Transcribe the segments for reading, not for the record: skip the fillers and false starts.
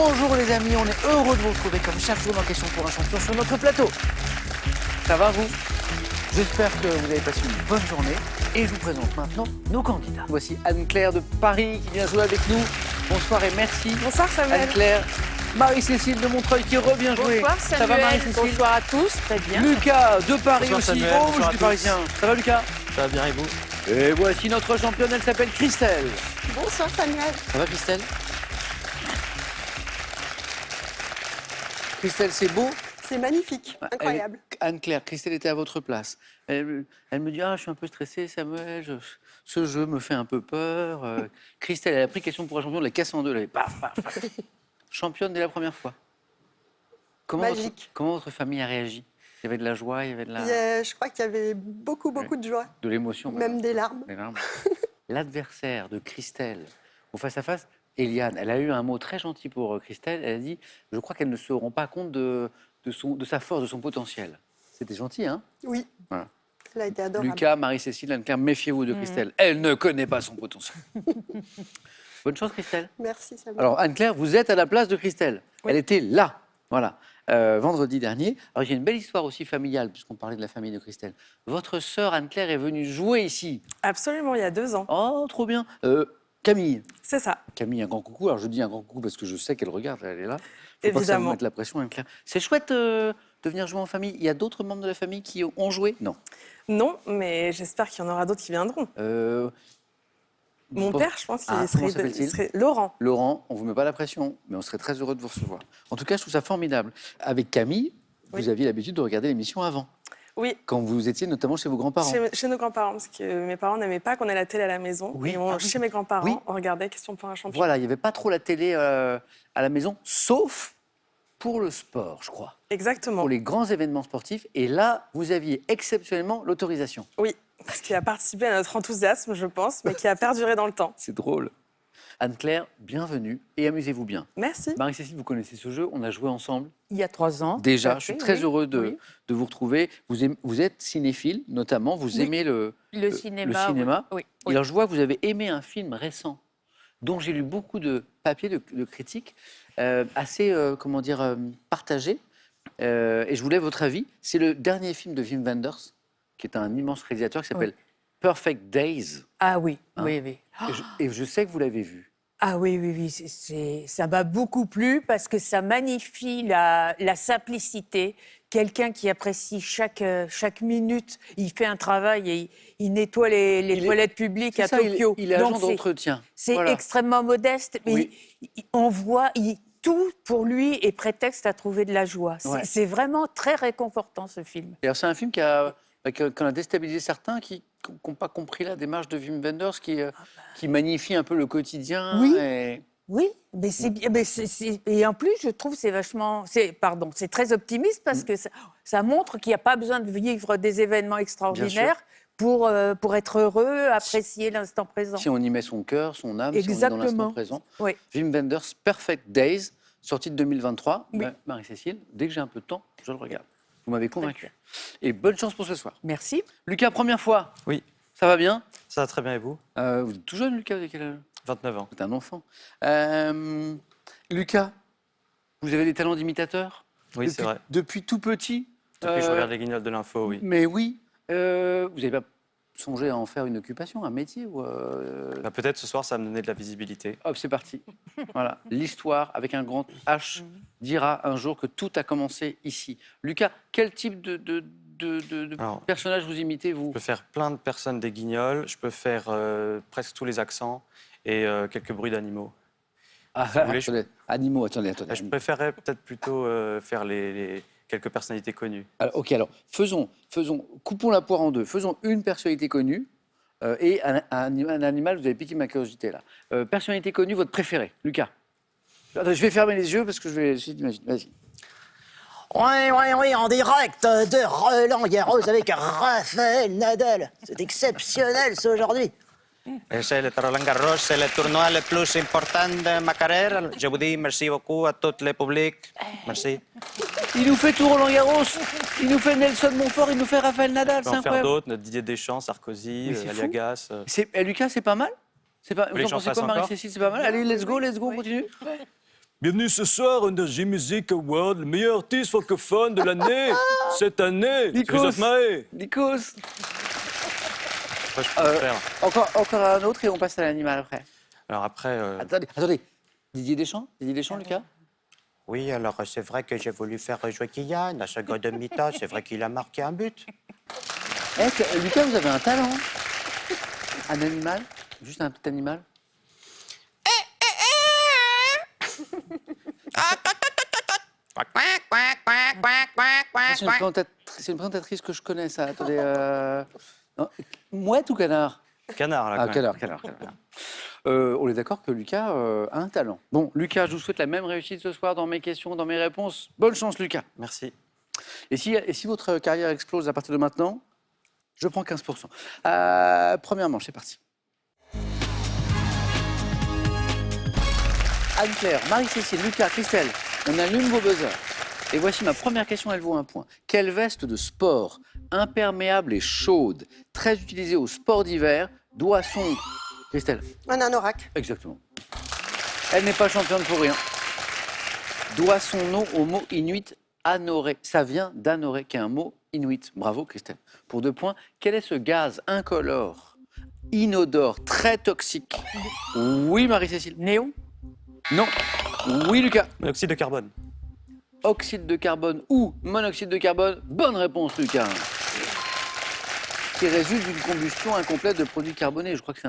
Bonjour les amis, on est heureux de vous retrouver comme chaque jour dans Question pour un champion sur notre plateau. Ça va vous? J'espère que vous avez passé une bonne journée et je vous présente maintenant nos candidats. Voici Anne-Claire de Paris qui vient jouer avec nous. Bonsoir et merci. Bonsoir Samuel. Anne-Claire. Marie-Cécile de Montreuil qui revient jouer. Bonsoir Samuel. Ça va Marie-Cécile? Bonsoir à tous, très bien. Lucas de Paris Bonsoir, aussi. Samuel. Oh, Bonsoir je à suis tous. parisien. Ça va Lucas? Ça va bien et vous? Et voici notre championne, elle s'appelle Christelle. Bonsoir Samuel. Ça va Christelle? Christelle, c'est beau? C'est magnifique, incroyable. Anne-Claire, Christelle était à votre place. Elle me dit, je suis un peu stressée, Samuel, ce jeu me fait un peu peur. Christelle, elle a pris question pour un champion, elle la casse en deux. Elle avait paf, paf, paf. Championne dès la première fois. Magique. Comment votre famille a réagi? Il y avait de la joie, il y avait de la... Je crois qu'il y avait beaucoup de joie, de l'émotion. même des larmes. Des larmes. L'adversaire de Christelle au face-à-face, Eliane, elle a eu un mot très gentil pour Christelle. Elle a dit, je crois qu'elle ne se rend pas compte de sa force, de son potentiel. C'était gentil, hein? Oui, Voilà. elle a été adorable. Lucas, Marie-Cécile, Anne-Claire, méfiez-vous de Christelle. Elle ne connaît pas son potentiel. Bonne chance, Christelle. Merci Samuel. Alors, Anne-Claire, vous êtes à la place de Christelle. Oui. Elle était là, voilà, vendredi dernier. Alors, il y a une belle histoire aussi familiale, puisqu'on parlait de la famille de Christelle. Votre sœur, Anne-Claire, est venue jouer ici. Absolument, il y a 2 ans. Oh, trop bien. Camille. C'est ça. Camille, un grand coucou. Alors, je dis un grand coucou parce que je sais qu'elle regarde, elle est là. Faut pas que ça vous Évidemment. mette la pression, Anne-Claire. C'est chouette de venir jouer en famille. Il y a d'autres membres de la famille qui ont joué? Non. Non, mais j'espère qu'il y en aura d'autres qui viendront. Mon Bon. père, je pense qu'il Comment serait, s'appelle-t-il? serait Laurent. Laurent, on ne vous met pas la pression, mais on serait très heureux de vous recevoir. En tout cas, je trouve ça formidable. Avec Camille, Oui. vous aviez l'habitude de regarder l'émission avant, Oui, quand vous étiez notamment chez vos grands-parents. chez nos grands-parents, parce que mes parents n'aimaient pas qu'on ait la télé à la maison. Oui. Et Ah oui. chez mes grands-parents, Oui. on regardait Question pour un champion. Voilà, il n'y avait pas trop la télé à la maison, sauf pour le sport, je crois. Exactement. Pour les grands événements sportifs. Et là, vous aviez exceptionnellement l'autorisation. Oui, ce qui a participé à notre enthousiasme, je pense, mais qui a perduré dans le temps. C'est drôle. Anne-Claire, bienvenue et amusez-vous bien. Merci. Marie-Cécile, vous connaissez ce jeu, on a joué ensemble. Il y a 3 ans. Déjà, tout à je suis fait, très oui. heureux Oui. de vous retrouver. Vous êtes cinéphile, notamment, vous Oui. aimez le cinéma. cinéma. Oui. Et oui. alors, je vois que vous avez aimé un film récent, dont j'ai lu beaucoup de papiers, de critiques, assez, partagés. Et je voulais votre avis. C'est le dernier film de Wim Wenders, qui est un immense réalisateur, qui s'appelle Perfect Days. Ah oui, Hein. oui, oui. Et je sais que vous l'avez vu. Ah oui, oui, oui. Ça m'a beaucoup plu parce que ça magnifie la simplicité. Quelqu'un qui apprécie chaque minute, il fait un travail et il nettoie les toilettes publiques à C'est ça, Tokyo. il est Donc, agent d'entretien. c'est Voilà. extrêmement modeste, mais Oui. on voit, tout pour lui est prétexte à trouver de la joie. Ouais. C'est vraiment très réconfortant ce film. Et alors, c'est un film qui a déstabilisé certains qui n'ont pas compris la démarche de Wim Wenders, qui magnifie un peu le quotidien. Oui. Et... Oui, mais c'est bien. Et en plus, je trouve c'est c'est très optimiste parce que ça montre qu'il n'y a pas besoin de vivre des événements extraordinaires pour être heureux, apprécier l'instant présent. Si on y met son cœur, son âme, si on est dans l'instant Exactement. présent. Oui. Wim Wenders, Perfect Days, sorti de 2023. Oui. Marie-Cécile, dès que j'ai un peu de temps, je le regarde. Vous m'avez convaincu. Et bonne chance pour ce soir. Merci. Lucas, première fois. Oui, Ça va bien? ça va très bien et vous? Vous êtes tout jeune, Lucas, vous avez quel âge? 29 ans. Vous êtes un enfant. Lucas, vous avez des talents d'imitateur? Oui, c'est vrai. Depuis tout petit? Depuis que je regarde les Guignols de l'info, oui. Mais oui. Vous n'avez pas songé à en faire une occupation, un métier ou Bah, peut-être ce soir, ça va me donner de la visibilité. Hop, c'est parti. Voilà. L'histoire, avec un grand H, dira un jour que tout a commencé ici. Lucas, quel type de Alors, personnage vous imitez, vous? Je peux faire plein de personnes des Guignols, je peux faire presque tous les accents et quelques bruits d'animaux. vous voulez, je- Attendez. Animaux, attendez. Je préférerais peut-être plutôt faire les quelques personnalités connues. Alors, faisons, coupons la poire en deux. Faisons une personnalité connue et un animal, vous avez piqué ma curiosité là. Personnalité connue, votre préféré, Lucas. Attends, je vais fermer les yeux parce que je vais essayer d'imaginer. Vas-y. Oui, en direct de Roland Garros avec Rafael Nadal. C'est exceptionnel, ça, aujourd'hui. C'est le Roland Garros, c'est le tournoi le plus important de ma carrière. Je vous dis merci beaucoup à tout le public. Merci. Il nous fait tout Roland Garros, il nous fait Nelson Montfort, il nous fait Rafael Nadal, Je peux c'est en faire incroyable. d'autres, notre Didier Deschamps, Sarkozy, Mais c'est fou. Aliagas. Lucas, c'est pas mal? voulez Vous en que j'en pensez fasse quoi, encore Marie-Cécile? C'est pas mal? Allez, let's go, on continue. Bienvenue ce soir au Energy Music Award, le meilleur artiste francophone de l'année, cette année. Nikos. Maé. Nikos. Après, je peux le faire. Encore un autre et on passe à l'animal après. Alors après, Attendez. Didier Deschamps, Lucas? Oui, alors c'est vrai que j'ai voulu faire jouer Kylian à seconde mi-temps. C'est vrai qu'il a marqué un but. Lucas, vous avez un talent. Un animal? Juste un petit animal? C'est une présentatrice que je connais, ça. Attendez. Non, mouette ou canard? canard, là, Ah, quand même. canard. On est d'accord que Lucas a un talent. Bon, Lucas, je vous souhaite la même réussite ce soir dans mes questions, dans mes réponses. Bonne chance, Lucas. Merci. Et si votre carrière explose à partir de maintenant, je prends 15%. Première manche, c'est parti. Anne-Claire, Marie-Cécile, Lucas, Christelle, on allume vos buzzers. Et voici ma première question, elle vaut un point. Quelle veste de sport, imperméable et chaude, très utilisée au sport d'hiver, doit son... Christelle? Un anorak. Exactement. Elle n'est pas championne pour rien. Doit son nom au mot inuit anoré. Ça vient d'anoré, qui est un mot inuit. Bravo, Christelle. Pour 2 points, quel est ce gaz incolore, inodore, très toxique? Oui, Marie-Cécile. Néon? Non. Oui, Lucas. Monoxyde de carbone. Oxyde de carbone ou monoxyde de carbone? Bonne réponse, Lucas. Qui résulte d'une combustion incomplète de produits carbonés. Je crois que c'est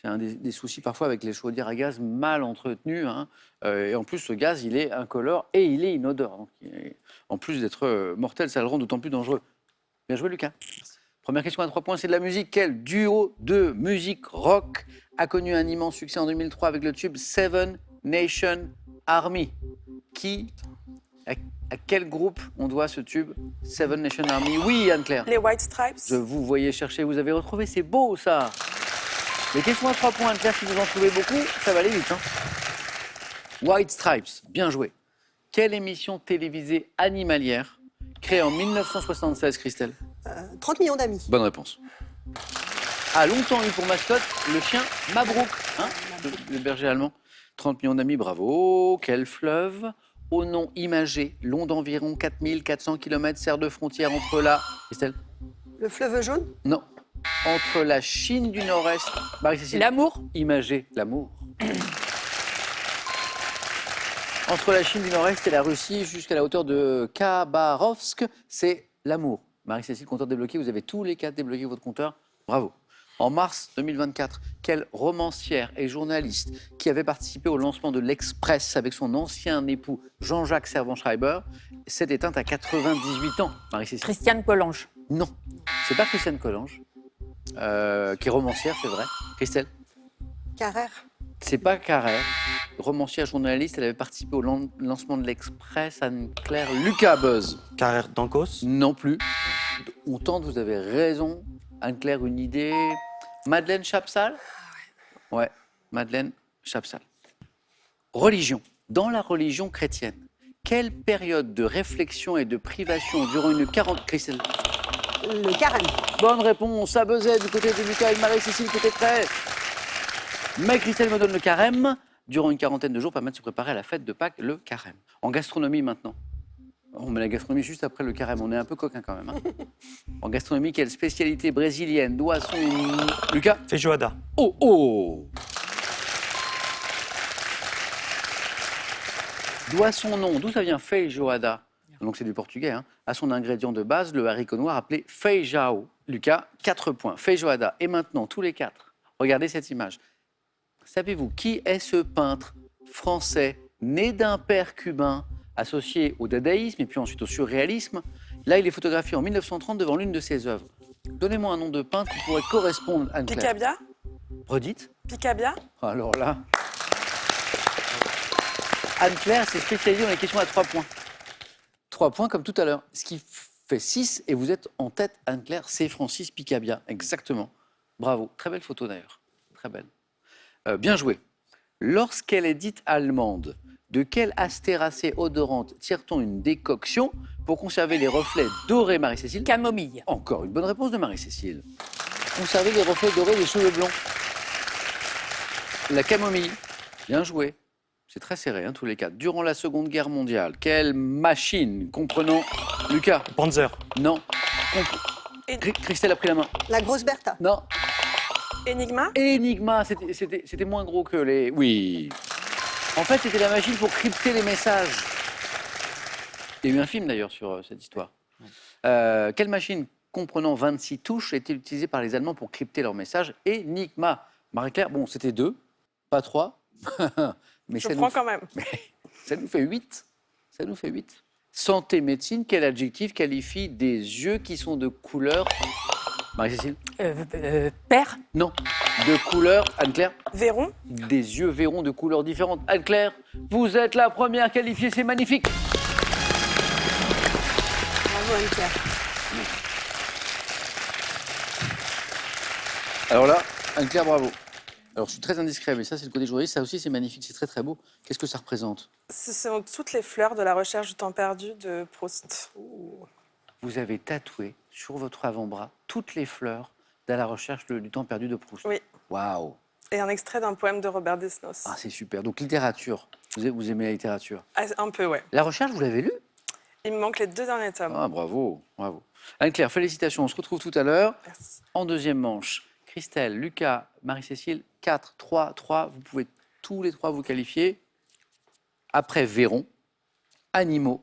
un des soucis parfois avec les chaudières à gaz mal entretenues. Hein. Et en plus, ce gaz, il est incolore et il est inodore. Donc, en plus d'être mortel, ça le rend d'autant plus dangereux. Bien joué, Lucas. Première question à 3 points, c'est de la musique. Quel duo de musique rock a connu un immense succès en 2003 avec le tube Seven Nation Army? À quel groupe on doit ce tube Seven Nation Army? Oui, Anne-Claire. Les White Stripes. Je vous voyais chercher, vous avez retrouvé, c'est beau ça. Les questions à 3 points, Anne-Claire, si vous en trouvez beaucoup, ça va aller vite. Hein. White Stripes, bien joué. Quelle émission télévisée animalière créée en 1976, Christelle? 30 millions d'amis. Bonne réponse. A longtemps eu pour mascotte le chien Mabrouk, hein, le berger allemand. 30 millions d'amis, bravo. Quel fleuve, au nom imagé, long d'environ 4400 km, sert de frontière entre la... Christelle? Le fleuve jaune. Non. Entre la Chine du Nord-Est... Marie-Cécile? L'amour? Imagé, l'amour. Entre la Chine du Nord-Est et la Russie, jusqu'à la hauteur de Khabarovsk, c'est l'amour. Marie-Cécile, compteur débloqué, vous avez tous les 4 débloqués votre compteur. Bravo. En mars 2024, quelle romancière et journaliste qui avait participé au lancement de l'Express avec son ancien époux Jean-Jacques Servan-Schreiber s'est éteinte à 98 ans, Marie-Cécile? Christiane Collange? Non, c'est pas Christiane Collange, qui est romancière, c'est vrai. Christelle? Carrère. C'est pas Carrère. Romancière journaliste, elle avait participé au lancement de l'Express. Anne-Claire, Lucas Buzz. Carrère d'Ancos. Non plus. On tente, vous avez raison. Anne-Claire, une idée. Madeleine Chapsal? Ouais, Madeleine Chapsal. Religion. Dans la religion chrétienne, quelle période de réflexion et de privation durant une 40... Christelle? Le carême. Bonne réponse, ça buzzait du côté de Lucas et Marie-Cécile qui étaient prêts. Mais Christelle me donne le carême. Durant une 40aine de jours, permet de se préparer à la fête de Pâques, le carême. En gastronomie maintenant. On met la gastronomie juste après le carême. On est un peu coquin quand même. Hein. En gastronomie, quelle spécialité brésilienne doit son... Lucas? Feijoada. Oh. Doit son nom, d'où ça vient feijoada? Donc c'est du portugais, hein, à son ingrédient de base, le haricot noir appelé feijão. Lucas, 4 points. Feijoada. Et maintenant, tous les 4, regardez cette image. Savez-vous qui est ce peintre français, né d'un père cubain, associé au dadaïsme et puis ensuite au surréalisme? Là, il est photographié en 1930 devant l'une de ses œuvres. Donnez-moi un nom de peintre qui pourrait correspondre à Anne-Claire. Picabia. Redites. Picabia. Alors là... Anne-Claire s'est spécialisée dans les questions à 3 points. 3 points comme tout à l'heure. Ce qui fait 6 et vous êtes en tête, Anne-Claire, c'est Francis Picabia. Exactement. Bravo. Très belle photo d'ailleurs. Très belle. Bien joué. Lorsqu'elle est dite allemande, de quelle astéracée odorante tire-t-on une décoction pour conserver les reflets dorés, Marie-Cécile? Camomille. Encore une bonne réponse de Marie-Cécile. Conserver les reflets dorés des cheveux blonds. La camomille. Bien joué. C'est très serré, tous les quatre. Durant la Seconde Guerre mondiale, quelle machine comprenant... Lucas? Panzer. Non. Et- Christelle a pris la main. La grosse Bertha. Non. Enigma. Enigma, c'était moins gros que les... Oui. En fait, c'était la machine pour crypter les messages. Il y a eu un film d'ailleurs sur cette histoire. Quelle machine comprenant 26 touches était utilisée par les Allemands pour crypter leurs messages? Enigma. Marie-Claire, bon, c'était 2, pas 3. Mais Je ça prends nous... quand même. Ça nous fait 8. Ça nous fait 8. Santé, médecine, quel adjectif qualifie des yeux qui sont de couleur... Marie-Cécile? Père, Non. De couleur... Anne-Claire? Véron. Des yeux verrons de couleurs différentes. Anne-Claire, vous êtes la première qualifiée, c'est magnifique. Bravo, Anne-Claire. Alors là, Anne-Claire, bravo. Alors je suis très indiscret, mais ça c'est le côté journaliste, ça aussi c'est magnifique, c'est très très beau. Qu'est-ce que ça représente? Ce sont toutes les fleurs de la recherche du temps perdu de Proust. Vous avez tatoué sur votre avant-bras toutes les fleurs de la recherche du temps perdu de Proust. Oui. Waouh. Et un extrait d'un poème de Robert Desnos. Ah, c'est super. Donc littérature, vous aimez la littérature. Ah, un peu, ouais. La recherche, vous l'avez lu? Il me manque les 2 derniers tomes. Ah, bravo, bravo. Anne-Claire, félicitations, on se retrouve tout à l'heure. Merci. En deuxième manche, Christelle, Lucas, Marie-Cécile, 4, 3, 3. Vous pouvez tous les 3 vous qualifier. Après Véron, animaux.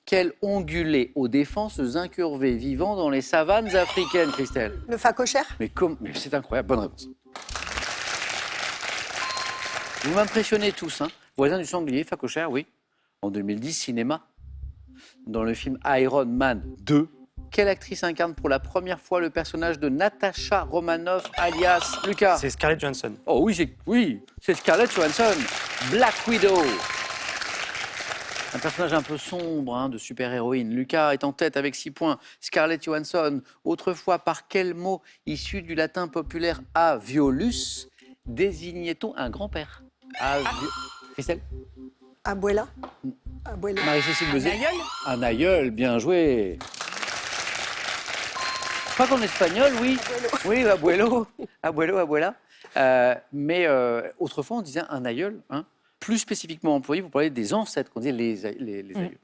Quel ongulé aux défenses incurvées vivant dans les savanes africaines, Christelle? Le phacochère. Mais c'est incroyable, bonne réponse. Vous m'impressionnez tous, Voisin du sanglier, phacochère, oui. En 2010, cinéma. Dans le film Iron Man 2, quelle actrice incarne pour la première fois le personnage de Natasha Romanoff, alias Lucas? C'est Scarlett Johansson. Oh oui, c'est Scarlett Johansson, Black Widow. Un personnage un peu sombre de super-héroïne. Lucas est en tête avec 6 points. Scarlett Johansson, autrefois par quel mot issu du latin populaire aviolus désignait-on un grand-père? Christelle? Abuela. Abuela. Marie-Cécile Bezet? aïeul. Un aïeul, bien joué. Pas qu'en espagnol, oui. Oui, abuelo. Abuelo, abuela. Mais autrefois, on disait un aïeul. Plus spécifiquement employé pour parler des ancêtres, qu'on disait les aïeux.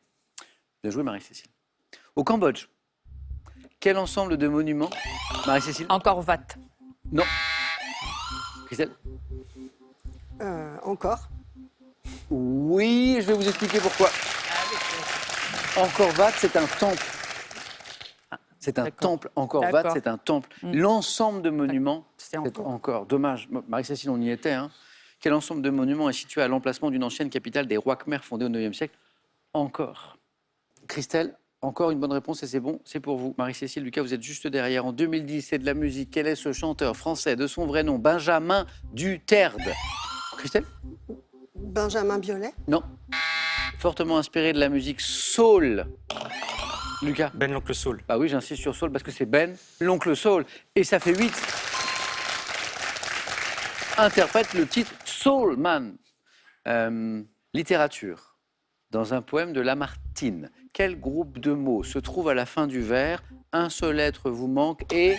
Bien joué, Marie-Cécile. Au Cambodge, quel ensemble de monuments? Marie-Cécile? Encore Vat. Non. Christelle? Encore. Oui, je vais vous expliquer pourquoi. Angkor Wat, c'est un temple. C'est un D'accord. temple. Angkor Wat, D'accord. c'est un temple. L'ensemble de monuments, C'est c'est encore. encore. Dommage. Marie-Cécile, on y était. Quel ensemble de monuments est situé à l'emplacement d'une ancienne capitale des rois khmers fondée au IXe siècle? Encore. Christelle, encore une bonne réponse et c'est bon, c'est pour vous. Marie-Cécile, Lucas, vous êtes juste derrière. En 2010, c'est de la musique. Quel est ce chanteur français de son vrai nom? Benjamin Duterte. Christelle? Benjamin Biolay. Non. Fortement inspiré de la musique soul. Lucas? Ben l'oncle Saul. Bah oui, j'insiste sur soul parce que c'est Ben, l'oncle soul. Et ça fait 8. Interprète le titre Soul Man. Littérature. Dans un poème de Lamartine, quel groupe de mots se trouve à la fin du vers? Un seul être vous manque et...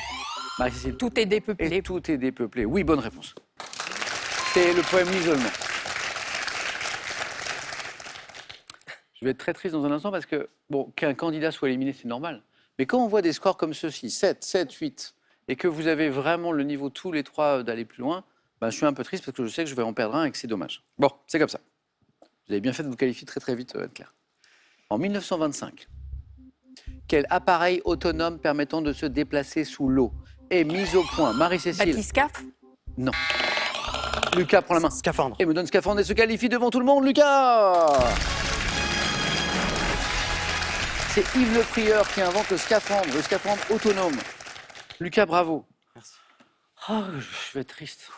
Marie-Cécile. Tout est dépeuplé. Et tout est dépeuplé. Oui, bonne réponse. C'est le poème L'isolement. Je vais être très triste dans un instant parce que, bon, qu'un candidat soit éliminé, c'est normal. Mais quand on voit des scores comme ceux-ci, 7, 7, 8, et que vous avez vraiment le niveau tous les 3 d'aller plus loin, ben, je suis un peu triste parce que je sais que je vais en perdre un et que c'est dommage. Bon, c'est comme ça. Vous avez bien fait de vous qualifier très très vite, Anne-Claire. En 1925, quel appareil autonome permettant de se déplacer sous l'eau est mis au point? Marie-Cécile? Bathyscaphe. Non. Lucas prend la main. Scaphandre. Et me donne scaphandre et se qualifie devant tout le monde, Lucas! C'est Yves Le Prieur qui invente le scaphandre autonome. Lucas, bravo. Merci. Oh, je vais être triste.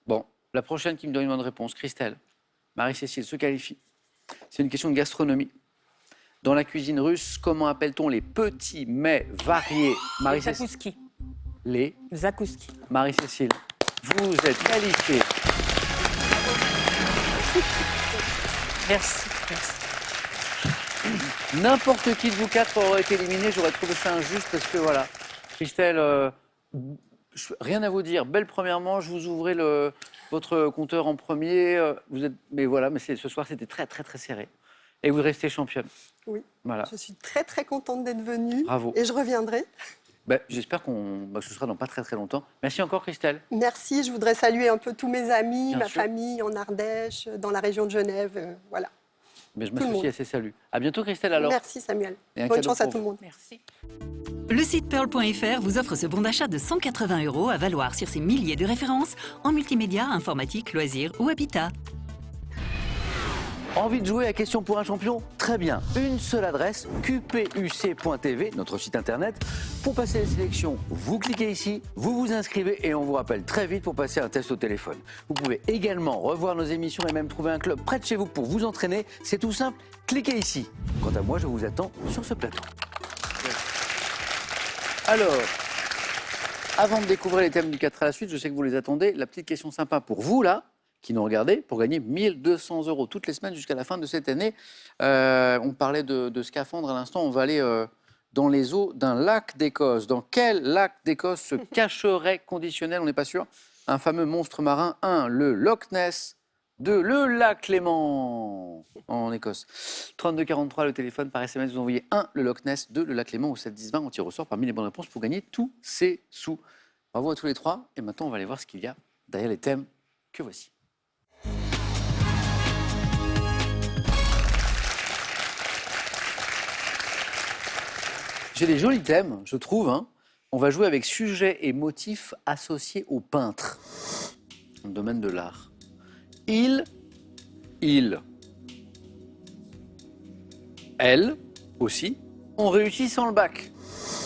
Bon, la prochaine qui me donne une bonne réponse, Christelle. Marie-Cécile se qualifie. C'est une question de gastronomie. Dans la cuisine russe, comment appelle-t-on les petits mets variés? Marie-Cécile. Zakouski. Les Zakouski. Marie-Cécile, vous êtes qualifiée. Merci. Merci. N'importe qui de vous 4 aurait été éliminé, j'aurais trouvé ça injuste parce que voilà. Christelle, rien à vous dire. Belle première manche, vous ouvrez votre compteur en premier. Vous êtes, mais voilà, mais ce soir, c'était très, très, très serré. Et vous restez championne. Oui. Voilà. Je suis très, très contente d'être venue. Bravo. Et je reviendrai. J'espère que ce sera dans pas très, très longtemps. Merci encore, Christelle. Merci. Je voudrais saluer un peu tous mes amis, Bien ma sûr. famille en Ardèche, dans la région de Genève. Voilà. Mais je Tout le m'associe monde. à ces saluts. À bientôt, Christelle, alors. Merci, Samuel. Et un Bonne cadeau chance à pour tout le vous. monde. Merci. Le site pearl.fr vous offre ce bon d'achat de 180 € à valoir sur ses milliers de références en multimédia, informatique, loisirs ou habitat. Envie de jouer à Question pour un champion? Très bien. Une seule adresse, qpuc.tv, notre site internet. Pour passer les sélections, vous cliquez ici, vous vous inscrivez et on vous rappelle très vite pour passer un test au téléphone. Vous pouvez également revoir nos émissions et même trouver un club près de chez vous pour vous entraîner. C'est tout simple, cliquez ici. Quant à moi, je vous attends sur ce plateau. Alors, avant de découvrir les thèmes du 4 à la suite, je sais que vous les attendez. La petite question sympa pour vous, là, qui nous regardez, pour gagner 1200 € toutes les semaines jusqu'à la fin de cette année. On parlait de scaphandre à l'instant. On va aller dans les eaux d'un lac d'Écosse. Dans quel lac d'Écosse se cacherait, conditionnel, on n'est pas sûr, un fameux monstre marin? 1, le Loch Ness. 2, le lac Léman en Écosse. 3243, le téléphone par SMS, vous envoyez 1, le Loch Ness, 2, le lac Léman au 7 10 20. On tire au sort parmi les bonnes réponses pour gagner tous ces sous. Bravo à tous les trois. Et maintenant, on va aller voir ce qu'il y a derrière les thèmes que voici. J'ai des jolis thèmes, je trouve. Hein. On va jouer avec sujet et motifs associés au peintre, dans le domaine de l'art. Il, elle aussi, ont réussi sans le bac.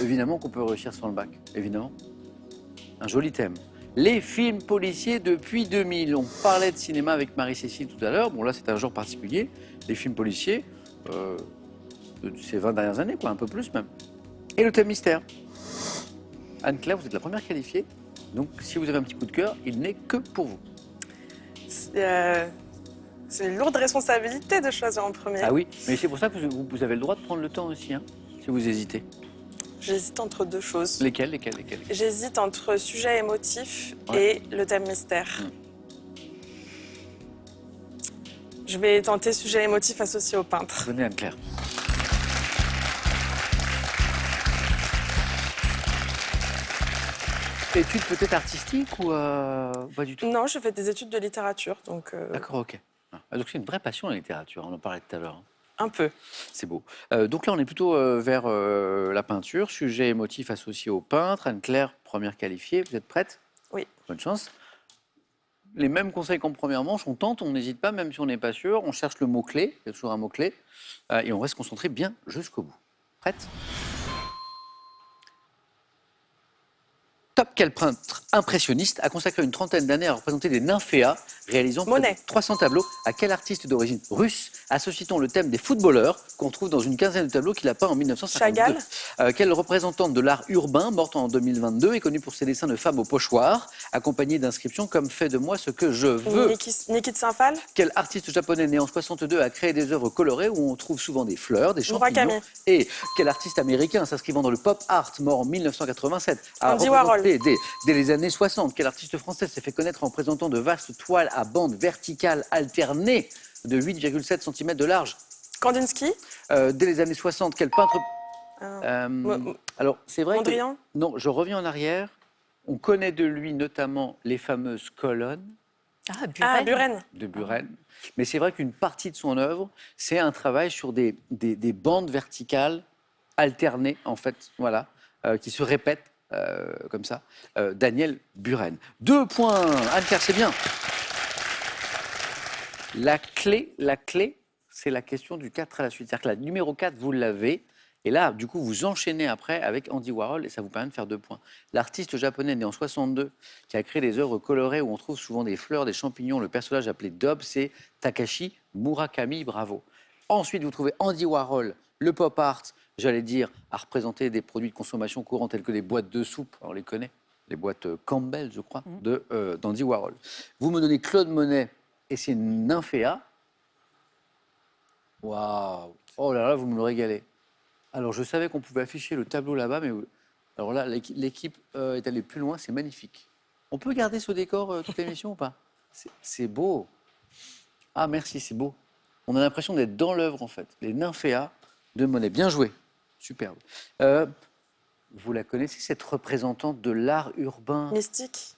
Évidemment qu'on peut réussir sans le bac, évidemment. Un joli thème. Les films policiers depuis 2000. On parlait de cinéma avec Marie-Cécile tout à l'heure. Bon, là, c'est un genre particulier. Les films policiers, de ces 20 dernières années, quoi, un peu plus même. Et le thème mystère. Anne-Claire, vous êtes la première qualifiée. Donc, si vous avez un petit coup de cœur, il n'est que pour vous. C'est une lourde responsabilité de choisir en premier. Ah oui, mais c'est pour ça que vous avez le droit de prendre le temps aussi, hein, si vous hésitez. J'hésite entre deux choses. Lesquelles? J'hésite entre sujet émotif Ouais. et le thème mystère. Je vais tenter sujet émotif associé au peintre. Venez, Anne-Claire. Études peut-être artistiques ou pas du tout? Non, je fais des études de littérature, donc D'accord, ok. Ah, donc c'est une vraie passion la littérature, on en parlait tout à l'heure. un peu. C'est beau. Donc là, on est plutôt vers la peinture, sujet émotif associé au peintre. Anne-Claire, première qualifiée, vous êtes prête? Oui. Bonne chance. Les mêmes conseils qu'en première manche, on tente, on n'hésite pas, même si on n'est pas sûr. On cherche le mot-clé, il y a toujours un mot-clé, et on reste concentré bien jusqu'au bout. Prête? Top, quel peintre impressionniste a consacré une trentaine d'années à représenter des nymphéas, réalisant près de Monet. 300 tableaux. À quel artiste d'origine russe associe-t-on le thème des footballeurs qu'on trouve dans une quinzaine de tableaux qu'il a peint en 1952? Chagall. Quelle représentante de l'art urbain, morte en 2022, est connue pour ses dessins de femmes au pochoir, accompagnés d'inscriptions comme « Fais de moi ce que je veux ». Niki de Saint-Phal. Quel artiste japonais né en 62 a créé des œuvres colorées où on trouve souvent des fleurs, des champignons? Murakami. Et quel artiste américain s'inscrivant dans le pop art, mort en 1987, a Andy Warhol. représenté dès les années 60? Quel artiste français s'est fait connaître en présentant de vastes toiles à bandes verticales alternées de 8,7 cm de large? Kandinsky. Dès les années 60, quel peintre... Mo- alors, c'est vrai que... Mondrian. Non, je reviens en arrière. On connaît de lui notamment les fameuses colonnes Ah, Buren. de Buren. Mais c'est vrai qu'une partie de son œuvre, c'est un travail sur des bandes verticales alternées, en fait, voilà, qui se répètent comme ça. Daniel Buren. 2 points. Anne-Claire, c'est bien. La clé, c'est la question du 4 à la suite. C'est-à-dire que la numéro 4, vous l'avez. Et là, du coup, vous enchaînez après avec Andy Warhol et ça vous permet de faire 2 points. L'artiste japonais né en 62 qui a créé des œuvres colorées où on trouve souvent des fleurs, des champignons, le personnage appelé Dob, c'est Takashi Murakami, bravo. Ensuite, vous trouvez Andy Warhol, le pop art, j'allais dire, à représenter des produits de consommation courante tels que les boîtes de soupe, on les connaît, les boîtes Campbell, je crois, d'Andy Warhol. Vous me donnez Claude Monet et c'est une nymphéa. Waouh! Oh là là, vous me le régalez. Alors, je savais qu'on pouvait afficher le tableau là-bas, mais alors là, l'équipe est allée plus loin, c'est magnifique. On peut garder ce décor toute l'émission ou pas? C'est beau. Ah, merci, c'est beau. On a l'impression d'être dans l'œuvre, en fait. Les nymphéas de Monet. Bien joué. Superbe. Vous la connaissez, cette représentante de l'art urbain? Mystique.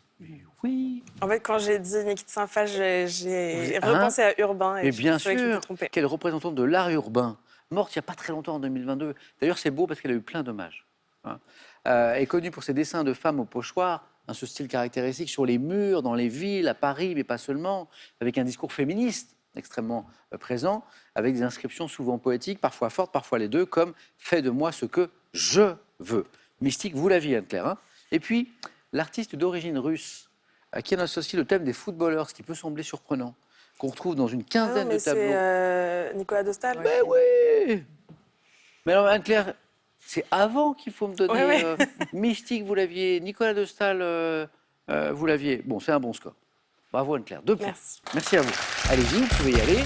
Oui. En fait, quand j'ai dit Niki de Saint-Phal, j'ai Hein? repensé à Urbain. Et je bien savais que je m'étais sûr, trompée. quelle représentante de l'art urbain, morte il n'y a pas très longtemps, en 2022. D'ailleurs, c'est beau parce qu'elle a eu plein d'hommages. Hein. Elle est connue pour ses dessins de femmes au pochoir, hein, ce style caractéristique sur les murs, dans les villes, à Paris, mais pas seulement, avec un discours féministe extrêmement présent, avec des inscriptions souvent poétiques, parfois fortes, parfois les deux, comme « Fais de moi ce que je veux ». Mystique, vous l'aviez, Anne-Claire. Hein. Et puis, l'artiste d'origine russe, à qui on associe le thème des footballeurs, ce qui peut sembler surprenant, qu'on retrouve dans une Ah non, quinzaine de mais tableaux. c'est Nicolas de Staël. Mais oui. Mais alors, Anne-Claire, c'est avant qu'il faut me donner... Ouais. Mystique, vous l'aviez. Nicolas de Staël, vous l'aviez. Bon, c'est un bon score. Bravo, Anne-Claire. 2 points. Merci. Merci à vous. Allez-y, vous pouvez y aller.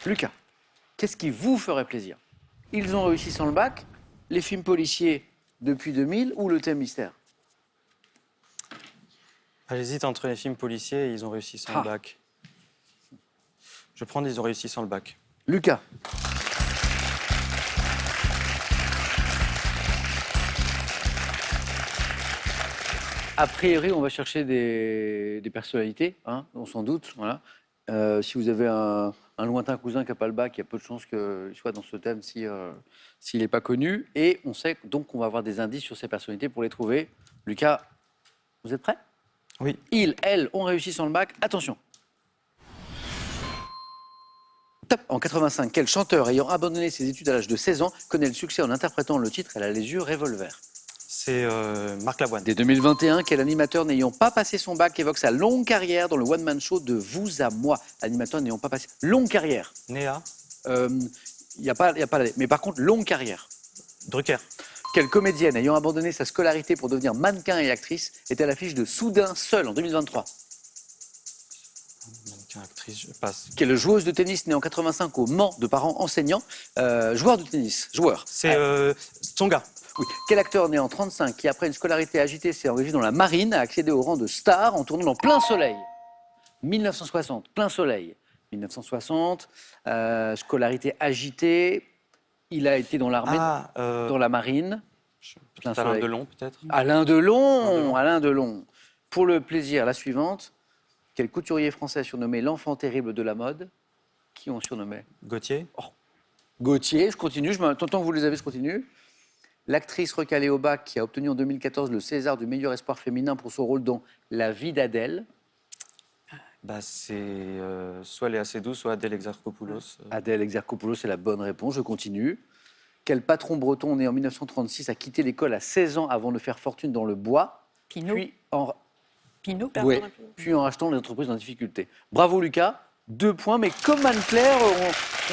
Lucas, qu'est-ce qui vous ferait plaisir? Ils ont réussi sans le bac, les films policiers depuis 2000 ou le thème mystère? J'hésite entre les films policiers et Ils ont réussi sans le bac. Je prends Ils ont réussi sans le bac. Lucas. A priori, on va chercher des personnalités, hein, on s'en doute. Voilà. Si vous avez un lointain cousin qui n'a pas le bac, il y a peu de chances qu'il soit dans ce thème s'il n'est pas connu. Et on sait donc qu'on va avoir des indices sur ces personnalités pour les trouver. Lucas, vous êtes prêts? Oui. Ils, elles, ont réussi sans le bac. Attention. Top. En 85, quel chanteur ayant abandonné ses études à l'âge de 16 ans connaît le succès en interprétant le titre Elle a les yeux revolver? C'est Marc Lavoine. Dès 2021, quel animateur n'ayant pas passé son bac évoque sa longue carrière dans le one-man show de Vous à moi? Animateur n'ayant pas passé... Longue carrière. Néa. Il n'y a pas la... Mais par contre, longue carrière. Drucker. Quelle comédienne ayant abandonné sa scolarité pour devenir mannequin et actrice était à l'affiche de Soudain seul en 2023? Mannequin, actrice, je passe. Quelle joueuse de tennis née en 85 au Mans de parents enseignants? Joueur de tennis. Joueur. C'est Tsonga. Oui. Quel acteur né en 35 qui, après une scolarité agitée, s'est engagé dans la marine, a accédé au rang de star en tournant dans Plein Soleil? 1960, Plein Soleil. 1960, scolarité agitée, il a été dans l'armée, dans la marine. Plein Alain Soleil. Delon, peut-être. Alain Delon, Alain Delon. Pour le plaisir, la suivante. Quel couturier français surnommé l'enfant terrible de la mode? Qui on surnommait? Gauthier. Gauthier, je continue, tant que vous les avez, je continue. L'actrice recalée au bac qui a obtenu en 2014 le César du meilleur espoir féminin pour son rôle dans La vie d'Adèle. Bah, c'est soit Léa Seydoux, soit Adèle Exarchopoulos. Adèle Exarchopoulos, c'est la bonne réponse, je continue. Quel patron breton né en 1936 a quitté l'école à 16 ans avant de faire fortune dans le bois? Pinot. Pinot. Oui, puis en rachetant les entreprises en difficulté. Bravo Lucas, 2 points, mais comme Anne-Claire,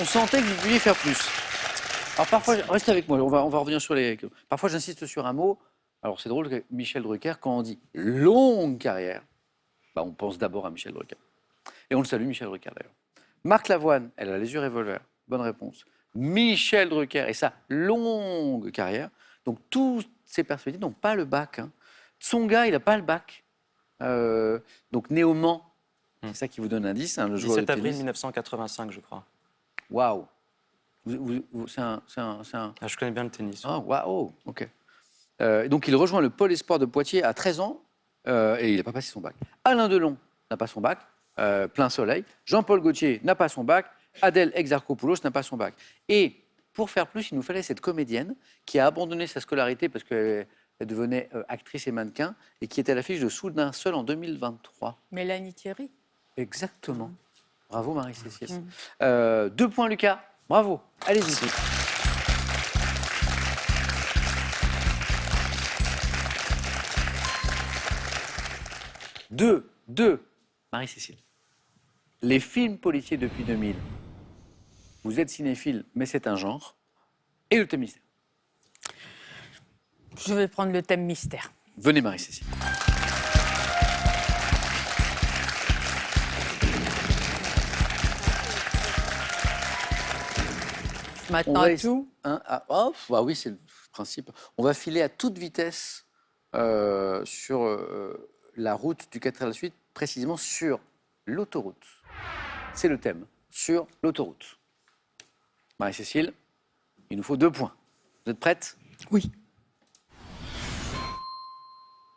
on sentait que vous pouviez faire plus. Alors parfois, restez avec moi, on va revenir sur les... Parfois j'insiste sur un mot. Alors c'est drôle que Michel Drucker, quand on dit longue carrière, bah, on pense d'abord à Michel Drucker. Et on le salue, Michel Drucker d'ailleurs. Marc Lavoine, elle a les yeux revolver, bonne réponse. Michel Drucker et sa longue carrière. Donc tous ces personnalités n'ont pas le bac. Hein. Tsonga, il n'a pas le bac. Donc né au Mans, c'est ça qui vous donne l'indice. Hein, le joueur 17 de avril tennis. 1985, je crois. Waouh. C'est un... Ah, je connais bien le tennis. Ah, waouh, ok. Donc il rejoint le pôle espoir de Poitiers à 13 ans et il n'a pas passé son bac. Alain Delon n'a pas son bac, Plein Soleil. Jean-Paul Gaultier n'a pas son bac. Adèle Exarchopoulos n'a pas son bac. Et pour faire plus, il nous fallait cette comédienne qui a abandonné sa scolarité parce qu'elle devenait actrice et mannequin et qui était à l'affiche de Soudain seul en 2023. Mélanie Thierry. Exactement. Bravo Marie-Cécile. 2 points Lucas. Bravo. Allez-y. Deux. Marie-Cécile. Les films policiers depuis 2000. Vous êtes cinéphile, mais c'est un genre. Et le thème mystère. Je vais prendre le thème mystère. Venez Marie-Cécile. Maintenant à tout. Ah oui, c'est le principe. On va filer à toute vitesse sur la route du 4 à la suite, précisément sur l'autoroute. C'est le thème, sur l'autoroute. Marie-Cécile, il nous faut 2 points. Vous êtes prête? Oui.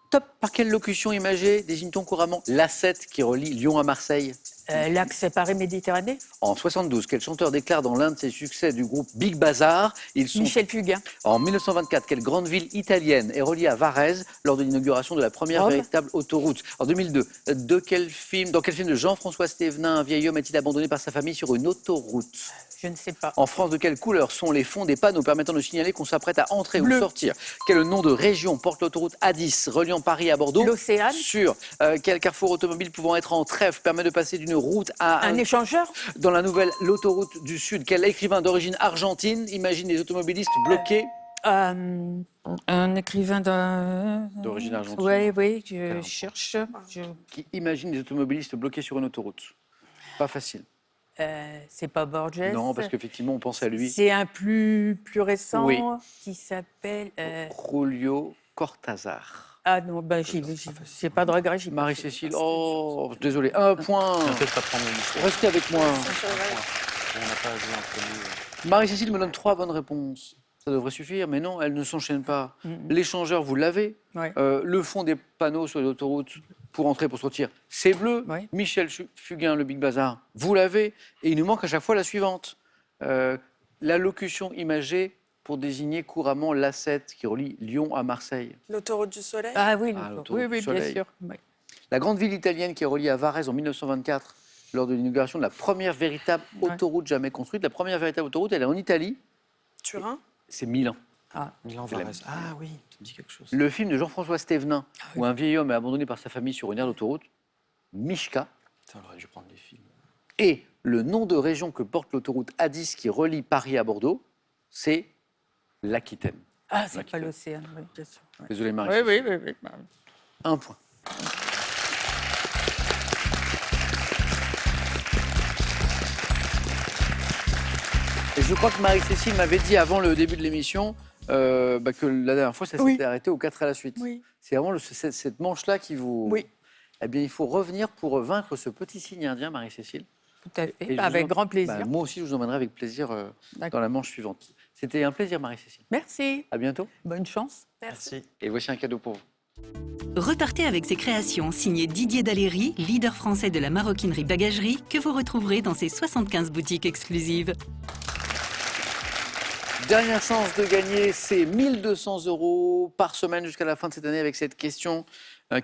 Top. Par quelle locution imagée désigne-t-on couramment l'A7 qui relie Lyon à Marseille? L'axe Paris-Méditerranée. En 72, quel chanteur déclare dans l'un de ses succès du groupe Big Bazar, ils sont... Michel Fugain. En 1924, quelle grande ville italienne est reliée à Varèse lors de l'inauguration de la première Rome. véritable autoroute? En 2002, dans quel film de Jean-François Stévenin, un vieil homme est-il abandonné par sa famille sur une autoroute? Je ne sais pas. En France, de quelle couleur sont les fonds des panneaux permettant de signaler qu'on s'apprête à entrer Bleu. ou sortir? Quel nom de région porte l'autoroute A10 reliant Paris à Bordeaux? L'Océane. Sur quel carrefour automobile pouvant être en trèfle permet de passer d'une route à Un échangeur. Dans la nouvelle L'autoroute du Sud, quel écrivain d'origine argentine imagine les automobilistes bloqués? Un écrivain D'origine argentine. Oui, je Carrément. cherche. Qui imagine les automobilistes bloqués sur une autoroute? Pas facile. C'est pas Borges. Non, parce qu'effectivement, on pense à lui. C'est un plus récent Oui. qui s'appelle. Julio Cortázar. Ah non, ben, j'ai pas de regret. Marie-Cécile, oh, désolé, 1 point. Peut-être pas prendre mon micro. Restez avec moi. On n'a pas joué entre nous. Marie-Cécile me donne 3 bonnes réponses. Ça devrait suffire, mais non, elle ne s'enchaîne pas. L'échangeur, vous l'avez. Ouais. Le fond des panneaux sur les autoroutes pour entrer, pour sortir, c'est bleu. Ouais. Michel Fugain, le Big Bazar, vous l'avez. Et il nous manque à chaque fois la suivante. La locution imagée pour désigner couramment l'A7 qui relie Lyon à Marseille. L'autoroute du soleil. Ah oui, l'autoroute oui, du bien Soleil. sûr. Oui. La grande ville italienne qui est reliée à Varèse en 1924 lors de l'inauguration de la première véritable autoroute jamais construite. La première véritable autoroute, elle est en Italie. Turin. C'est Milan. Milan Varèse. Ah oui, ça me dit quelque chose. Le film de Jean-François Stévenin, où un vieil homme est abandonné par sa famille sur une aire d'autoroute, Mishka, Putain, on aurait dû prendre des films. et le nom de région que porte l'autoroute A10 qui relie Paris à Bordeaux, c'est l'Aquitaine. Ah, c'est pas L'Aquitaine. l'océan, oui, bien sûr. Oui. Désolé Marie. Oui. 1 point. Et je crois que Marie-Cécile m'avait dit avant le début de l'émission que la dernière fois, ça s'était Oui. arrêté au 4 à la suite. Oui. C'est vraiment cette manche-là qui vous... Oui. Eh bien, il faut revenir pour vaincre ce petit signe indien, Marie-Cécile. Tout à fait. Et je Avec vous grand plaisir. moi aussi, je vous emmènerai avec plaisir dans D'accord. la manche suivante. C'était un plaisir, Marie-Cécile. Merci. À bientôt. Bonne chance. Merci. Et voici un cadeau pour vous. Repartez avec ces créations signées Didier Daléry, leader français de la maroquinerie bagagerie, que vous retrouverez dans ses 75 boutiques exclusives. Dernière chance de gagner, c'est 1 200 € par semaine jusqu'à la fin de cette année avec cette question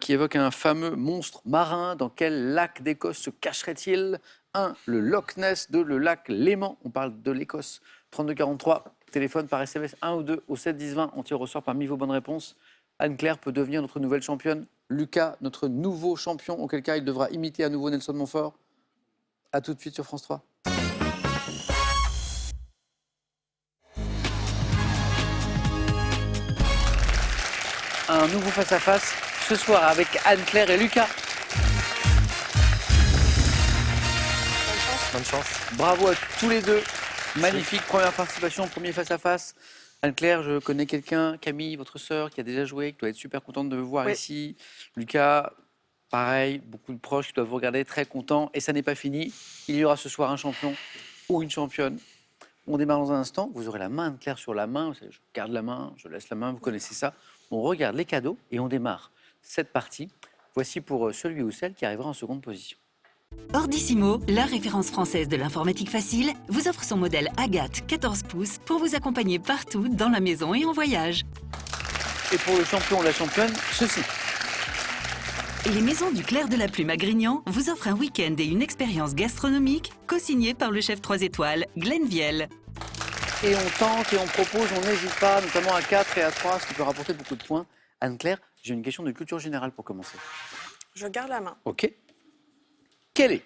qui évoque un fameux monstre marin. Dans quel lac d'Écosse se cacherait-il? 1. Le Loch Ness. 2. Le lac Léman. On parle de l'Écosse. 3243, téléphone par SMS 1 ou 2 au 7 10 20. On tire au sort parmi vos bonnes réponses. Anne-Claire peut devenir notre nouvelle championne. Lucas, notre nouveau champion, auquel cas il devra imiter à nouveau Nelson Montfort. A tout de suite sur France 3. Un nouveau face-à-face ce soir avec Anne-Claire et Lucas. Bonne chance. Bravo à tous les deux. Magnifique première participation, premier face-à-face. Anne-Claire, je connais quelqu'un, Camille, votre sœur, qui a déjà joué, qui doit être super contente de vous voir Oui. ici. Lucas, pareil, beaucoup de proches qui doivent vous regarder très contents. Et ça n'est pas fini. Il y aura ce soir un champion ou une championne. On démarre dans un instant. Vous aurez la main Anne-Claire sur la main. Vous savez, je garde la main, je laisse la main. Vous connaissez ça. On regarde les cadeaux et on démarre cette partie. Voici pour celui ou celle qui arrivera en seconde position. Ordissimo, la référence française de l'informatique facile, vous offre son modèle Agathe 14 pouces pour vous accompagner partout dans la maison et en voyage. Et pour le champion ou la championne, ceci. Les maisons du Clair de la Plume à Grignan vous offrent un week-end et une expérience gastronomique co-signée par le chef 3 étoiles, Glenn Viel. Et on tente et on propose, on n'hésite pas, notamment à 4 et à 3, ce qui peut rapporter beaucoup de points. Anne-Claire, j'ai une question de culture générale pour commencer. Je garde la main. Ok. Quel est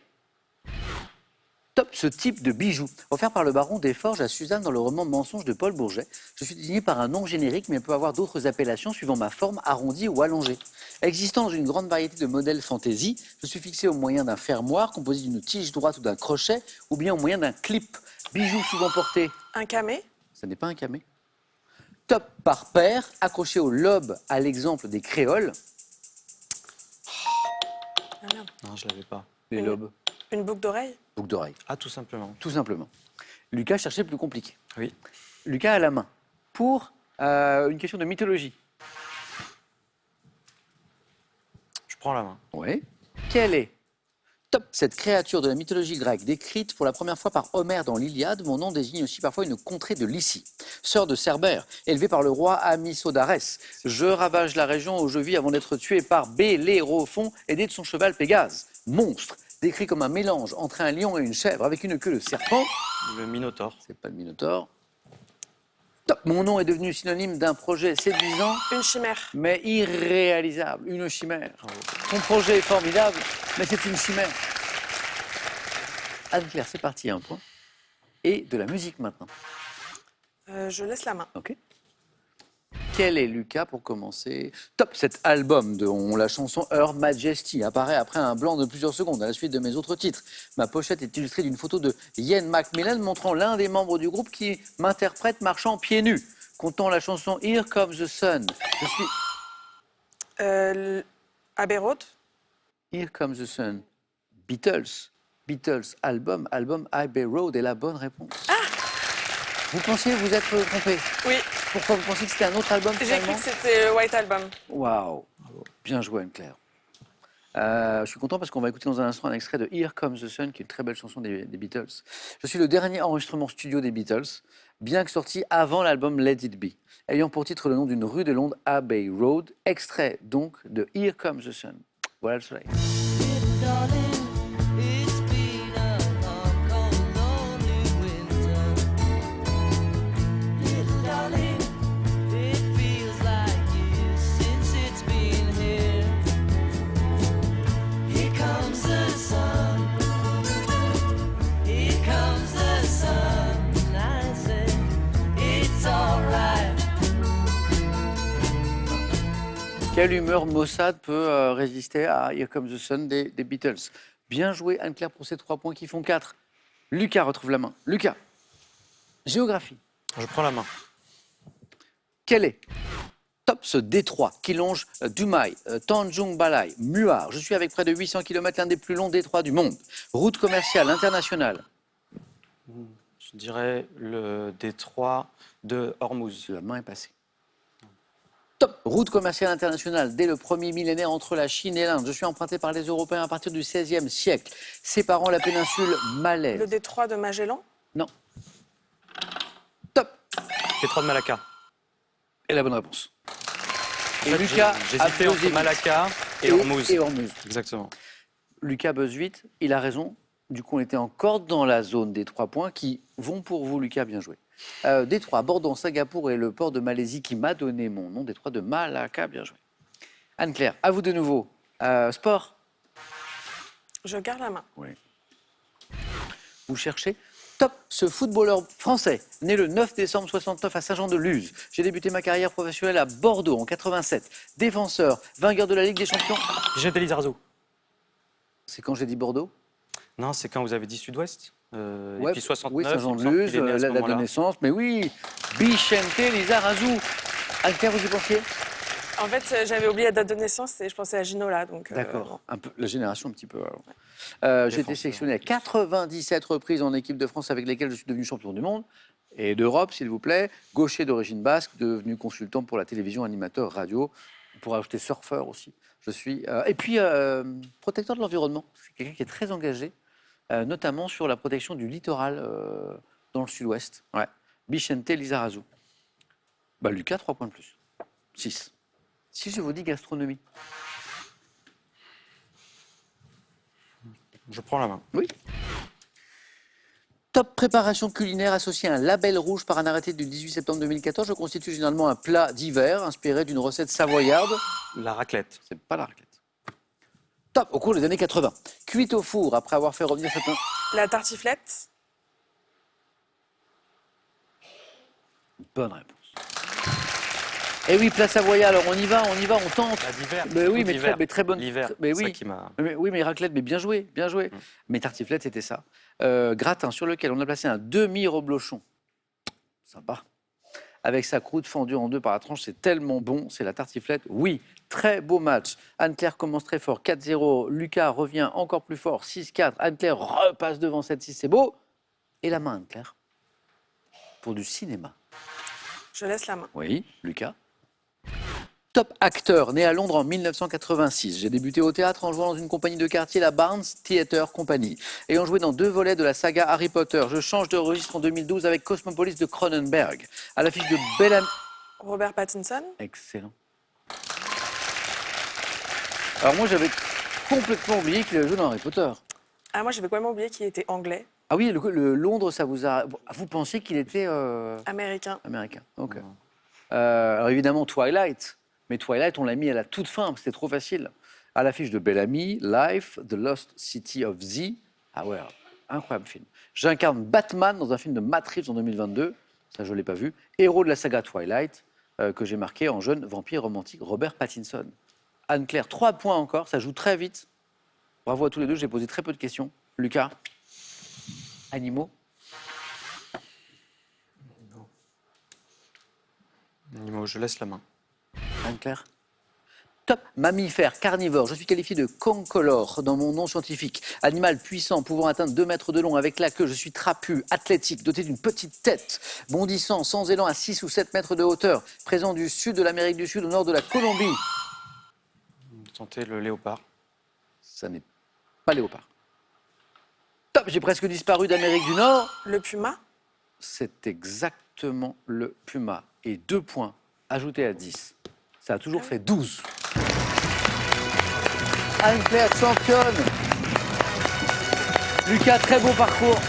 top ce type de bijou offert par le baron Desforges à Suzanne dans le roman Mensonge de Paul Bourget? Je suis désigné par un nom générique, mais peut avoir d'autres appellations suivant ma forme arrondie ou allongée. Existant dans une grande variété de modèles fantaisie, je suis fixé au moyen d'un fermoir composé d'une tige droite ou d'un crochet, ou bien au moyen d'un clip. Bijou souvent porté. Un camé. Ça n'est pas un camé. Top par paire, accroché au lobe à l'exemple des créoles. Ah, merde. Non, je l'avais pas. Les lobes, Une boucle d'oreille. boucle d'oreille, Ah, tout simplement. tout simplement. Lucas cherchait plus compliqué. Oui. Lucas a la main. Pour une question de mythologie. Je prends la main. Oui. Quelle est top cette créature de la mythologie grecque décrite pour la première fois par Homère dans l'Iliade? Mon nom désigne aussi parfois une contrée de Lycie. Sœur de Cerbère, élevée par le roi Amisodarès. Je ravage la région où je vis avant d'être tué par Bellérophon, aidé de son cheval Pégase. Monstre, décrit comme un mélange entre un lion et une chèvre avec une queue de serpent. Le Minotaure. C'est pas le Minotaure. Top. Mon nom est devenu synonyme d'un projet séduisant, Une chimère. mais irréalisable. Une chimère. Ton projet est formidable, mais c'est une chimère. Anne-Claire, c'est parti, un point. Et de la musique maintenant. Je laisse la main. Ok. Quel est, Lucas, pour commencer? Top, cet album dont la chanson Her Majesty apparaît après un blanc de plusieurs secondes à la suite de mes autres titres. Ma pochette est illustrée d'une photo de Ian Macmillan montrant l'un des membres du groupe qui m'interprète marchant pieds nus, comptant la chanson Here Comes the Sun. Je suis Abbey Road. Here Comes the Sun. Beatles. Beatles, album Abbey Road est la bonne réponse. Vous pensiez vous être trompé? Oui, Pourquoi vous pensiez que c'était un autre album j'ai cru finalement? que c'était le White Album. Waouh, bien joué Anne-Claire. Je suis content parce qu'on va écouter dans un instant un extrait de Here Comes the Sun, qui est une très belle chanson des Beatles. Je suis le dernier enregistrement studio des Beatles, bien que sorti avant l'album Let It Be, ayant pour titre le nom d'une rue de Londres, Abbey Road, extrait donc de Here Comes the Sun. Voilà le soleil. Quelle humeur maussade peut résister à Here Comes the Sun des Beatles? Bien joué Anne-Claire pour ces 3 points qui font 4. Lucas retrouve la main. Lucas, géographie. Je prends la main. Quel est top ce détroit qui longe Dumai, Tanjung Balai, Muar? Je suis avec près de 800 km, l'un des plus longs détroits du monde. Route commerciale internationale. Je dirais le détroit de Hormuz. La main est passée. Top. Route commerciale internationale dès le premier millénaire entre la Chine et l'Inde. Je suis emprunté par les Européens à partir du XVIe siècle, séparant la péninsule malaise. Le détroit de Magellan. Non. Top. Détroit de Malacca. Et la bonne réponse. En Et fait, Lucas j'hésitais a entre buzzé vite. Malacca et Hormuz. Et Hormuz. Exactement. Lucas buzz vite, il a raison. Du coup, on était encore dans la zone des 3 points qui vont pour vous, Lucas, bien joué. Détroit, Bordon, Singapour et le port de Malaisie qui m'a donné mon nom, Détroit de Malacca, bien joué. Anne-Claire, à vous de nouveau. Sport. Je garde la main. Oui. Vous cherchez top, ce footballeur français, né le 9 décembre 69 à Saint-Jean-de-Luz. J'ai débuté ma carrière professionnelle à Bordeaux en 87. Défenseur, vainqueur de la Ligue des Champions. J'étais Lizarazu. C'est quand j'ai dit Bordeaux? Non, c'est quand vous avez dit Sud-Ouest. Ouais, Et puis 69, oui, il me semble Saint-Jean-de-Luz, qu'il est né à ce la date de moment-là. naissance, mais oui, Vicente Lizarazu. Anne-Claire, vous y pensiez? En fait, j'avais oublié la date de naissance et je pensais à Ginola. Donc, D'accord, un peu, la génération un petit peu. Alors. J'ai été sélectionné à 97 reprises en équipe de France avec lesquelles je suis devenu champion du monde et d'Europe, s'il vous plaît. Gaucher d'origine basque, devenu consultant pour la télévision, animateur radio. On pourrait ajouter surfeur aussi. Je suis et puis protecteur de l'environnement. C'est quelqu'un qui est très engagé, notamment sur la protection du littoral dans le sud-ouest. Ouais. Vicente Lizarazu. Bah, Lucas, 3 points de plus. 6. Si je vous dis gastronomie. Je prends la main. Oui. Top préparation culinaire associée à un label rouge par un arrêté du 18 septembre 2014. Je constitue généralement un plat d'hiver inspiré d'une recette savoyarde. La raclette. C'est pas la raclette. Top, au cours des années 80. Cuite au four après avoir fait revenir certains... La tartiflette. Bonne réponse. Eh oui, plat savoyard, alors on y va, on tente. L'hiver. Mais oui, mais très bonne. L'hiver, Mais c'est ça oui. qui m'a... Oui, mais raclette, mais bien joué, bien joué. Mais tartiflette, c'était ça. Gratin sur lequel on a placé un demi-reblochon. Sympa. avec sa croûte fendue en deux par la tranche. C'est tellement bon, c'est la tartiflette. Oui, très beau match. Anne-Claire commence très fort, 4-0. Lucas revient encore plus fort, 6-4. Anne-Claire repasse devant 7-6, c'est beau. Et la main, Anne-Claire, pour du cinéma. Je laisse la main. Oui, Lucas. Top acteur, né à Londres en 1986. J'ai débuté au théâtre en jouant dans une compagnie de quartier, la Barnes Theatre Company. Ayant joué dans 2 volets de la saga Harry Potter, je change de registre en 2012 avec Cosmopolis de Cronenberg. À l'affiche de Bellamy... Robert Pattinson. Excellent. Alors moi, j'avais complètement oublié qu'il avait joué dans Harry Potter. Ah, moi, j'avais complètement oublié qu'il était anglais. Ah oui, le Londres, ça vous a... Vous pensiez qu'il était... Américain. Américain, ok. Alors évidemment, Twilight. Mais Twilight, on l'a mis à la toute fin, c'était trop facile. À l'affiche de Bellamy, Life, The Lost City of Z. Ah ouais, incroyable film. J'incarne Batman dans un film de Matt Reeves en 2022. Ça, je ne l'ai pas vu. Héros de la saga Twilight, que j'ai marqué en jeune vampire romantique, Robert Pattinson. Anne-Claire, 3 points encore, ça joue très vite. Bravo à tous les deux, j'ai posé très peu de questions. Lucas, animaux. Animaux, je laisse la main. Anne-Claire. Top. Mammifère, carnivore. Je suis qualifié de concolore dans mon nom scientifique. Animal puissant, pouvant atteindre 2 mètres de long avec la queue. Je suis trapu, athlétique, doté d'une petite tête. Bondissant, sans élan à 6 ou 7 mètres de hauteur. Présent du sud de l'Amérique du Sud au nord de la Colombie. Tentez le léopard. Ça n'est pas léopard. Top. J'ai presque disparu d'Amérique du Nord. Le puma. C'est exactement le puma. Et 2 points ajoutés à 10. Ça a toujours fait 12. Anne-Claire, championne. Lucas, très beau parcours.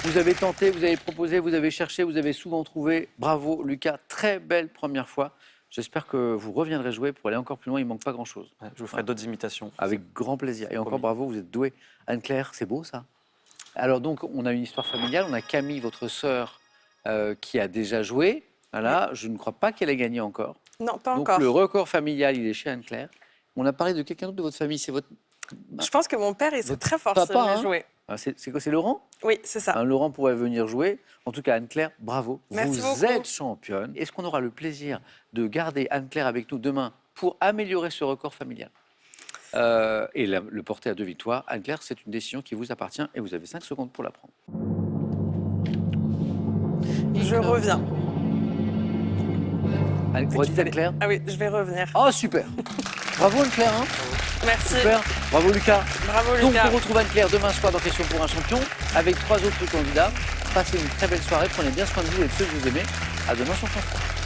Vous avez tenté, vous avez proposé, vous avez cherché, vous avez souvent trouvé. Bravo, Lucas. Très belle première fois. J'espère que vous reviendrez jouer pour aller encore plus loin. Il ne manque pas grand-chose. Ouais, je vous ferai d'autres imitations. Avec grand plaisir. Et encore Promis. bravo, vous êtes doué. Anne-Claire, c'est beau ça. Alors donc, on a une histoire familiale. On a Camille, votre sœur, qui a déjà joué. Voilà, je ne crois pas qu'elle ait gagné encore. Non, pas Donc encore. le record familial, il est chez Anne-Claire. On a parlé de quelqu'un d'autre de votre famille. C'est votre... Je pense que mon père, il serait Votre très fort papa, s'il venait hein. jouer. Ah, c'est quoi, c'est Laurent? Oui, c'est ça. Laurent pourrait venir jouer. En tout cas, Anne-Claire, bravo. Merci vous beaucoup. êtes championne. Est-ce qu'on aura le plaisir de garder Anne-Claire avec nous demain pour améliorer ce record familial et le porter à 2 victoires? Anne-Claire, c'est une décision qui vous appartient et vous avez 5 secondes pour la prendre. Je reviens. Vous redites Anne-Claire? Ah oui, je vais revenir. Oh, super. Bravo Anne-Claire. Hein. Merci. Super. Bravo Lucas. Bravo Donc Lucas. on retrouve Anne-Claire demain soir dans Question pour un champion avec 3 autres candidats. Passez une très belle soirée, prenez bien soin de vous et de ceux que vous aimez. À demain sur France 3.